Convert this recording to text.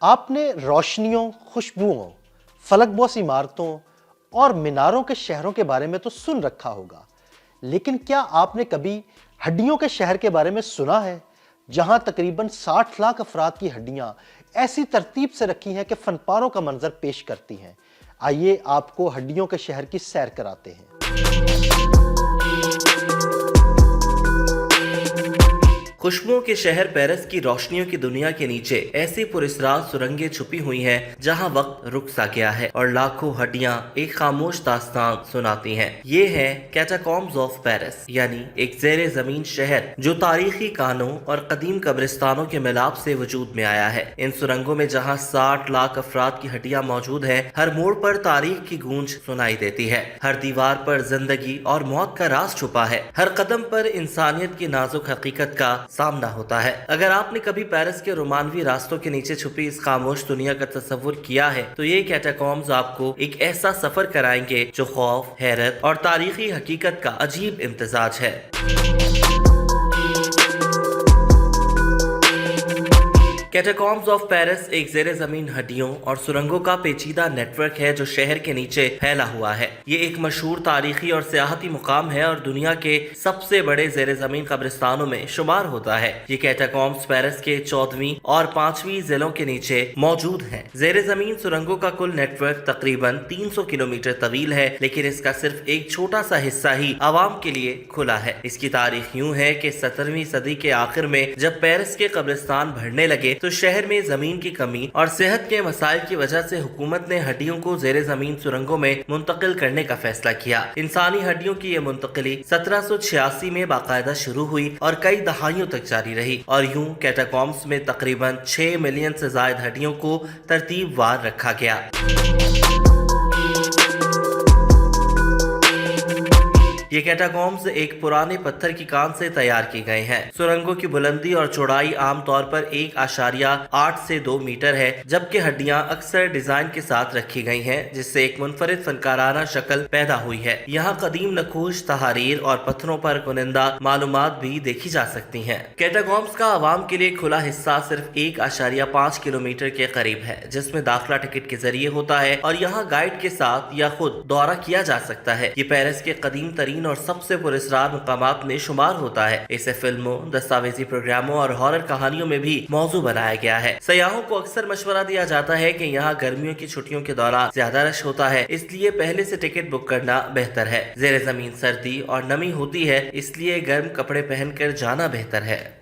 آپ نے روشنیوں، خوشبوؤں، فلک بوس عمارتوں اور میناروں کے شہروں کے بارے میں تو سن رکھا ہوگا، لیکن کیا آپ نے کبھی ہڈیوں کے شہر کے بارے میں سنا ہے، جہاں تقریباً 60 لاکھ افراد کی ہڈیاں ایسی ترتیب سے رکھی ہیں کہ فن پاروں کا منظر پیش کرتی ہیں؟ آئیے آپ کو ہڈیوں کے شہر کی سیر کراتے ہیں۔ خوشبوؤں کے شہر پیرس کی روشنیوں کی دنیا کے نیچے ایسی پراسرار سرنگیں چھپی ہوئی ہیں جہاں وقت رک سا گیا ہے اور لاکھوں ہڈیاں ایک خاموش داستان سناتی ہیں۔ یہ ہے کیٹاکومبز آف پیرس، یعنی ایک زیر زمین شہر جو تاریخی کانوں اور قدیم قبرستانوں کے ملاپ سے وجود میں آیا ہے۔ ان سرنگوں میں جہاں 60 لاکھ افراد کی ہڈیاں موجود ہیں، ہر موڑ پر تاریخ کی گونج سنائی دیتی ہے۔ ہر دیوار پر زندگی اور موت کا راز چھپا ہے، ہر قدم پر انسانیت کی نازک حقیقت کا سامنا ہوتا ہے۔ اگر آپ نے کبھی پیرس کے رومانوی راستوں کے نیچے چھپی اس خاموش دنیا کا تصور کیا ہے تو یہ کیٹاکومبز آپ کو ایک ایسا سفر کرائیں گے جو خوف، حیرت اور تاریخی حقیقت کا عجیب امتزاج ہے۔ کیٹاکومبز آف پیرس ایک زیر زمین ہڈیوں اور سرنگوں کا پیچیدہ نیٹ ورک ہے جو شہر کے نیچے پھیلا ہوا ہے۔ یہ ایک مشہور تاریخی اور سیاحتی مقام ہے اور دنیا کے سب سے بڑے زیر زمین قبرستانوں میں شمار ہوتا ہے۔ یہ کیٹاکومبز پیرس کے 14ویں اور 5ویں ضلعوں کے نیچے موجود ہیں۔ زیر زمین سرنگوں کا کل نیٹ ورک تقریباً 300 کلومیٹر طویل ہے، لیکن اس کا صرف ایک چھوٹا سا حصہ ہی عوام کے لیے کھلا ہے۔ اس کی تاریخ یوں ہے کہ 17ویں صدی کے آخر میں جب پیرس کے قبرستان بڑھنے لگے تو شہر میں زمین کی کمی اور صحت کے مسائل کی وجہ سے حکومت نے ہڈیوں کو زیر زمین سرنگوں میں منتقل کرنے کا فیصلہ کیا۔ انسانی ہڈیوں کی یہ منتقلی 1786 میں باقاعدہ شروع ہوئی اور کئی دہائیوں تک جاری رہی، اور یوں کیٹاکومبس میں تقریباً 6 ملین سے زائد ہڈیوں کو ترتیب وار رکھا گیا۔ یہ کیٹاکومبز ایک پرانے پتھر کی کان سے تیار کی گئے ہیں۔ سرنگوں کی بلندی اور چوڑائی عام طور پر 1.8 سے 2 میٹر ہے، جبکہ ہڈیاں اکثر ڈیزائن کے ساتھ رکھی گئی ہیں جس سے ایک منفرد فنکارانہ شکل پیدا ہوئی ہے۔ یہاں قدیم نقوش، تحاریر اور پتھروں پر کنندہ معلومات بھی دیکھی جا سکتی ہیں۔ کیٹاکومبز کا عوام کے لیے کھلا حصہ صرف 1.5 کلومیٹر کے قریب ہے، جس میں داخلہ ٹکٹ کے ذریعے ہوتا ہے اور یہاں گائیڈ کے ساتھ یا خود دورہ کیا جا سکتا ہے۔ یہ پیرس کے قدیم ترین اور سب سے پراسرار مقامات میں شمار ہوتا ہے۔ اسے فلموں، دستاویزی پروگراموں اور ہارر کہانیوں میں بھی موضوع بنایا گیا ہے۔ سیاحوں کو اکثر مشورہ دیا جاتا ہے کہ یہاں گرمیوں کی چھٹیوں کے دوران زیادہ رش ہوتا ہے، اس لیے پہلے سے ٹکٹ بک کرنا بہتر ہے۔ زیر زمین سردی اور نمی ہوتی ہے، اس لیے گرم کپڑے پہن کر جانا بہتر ہے۔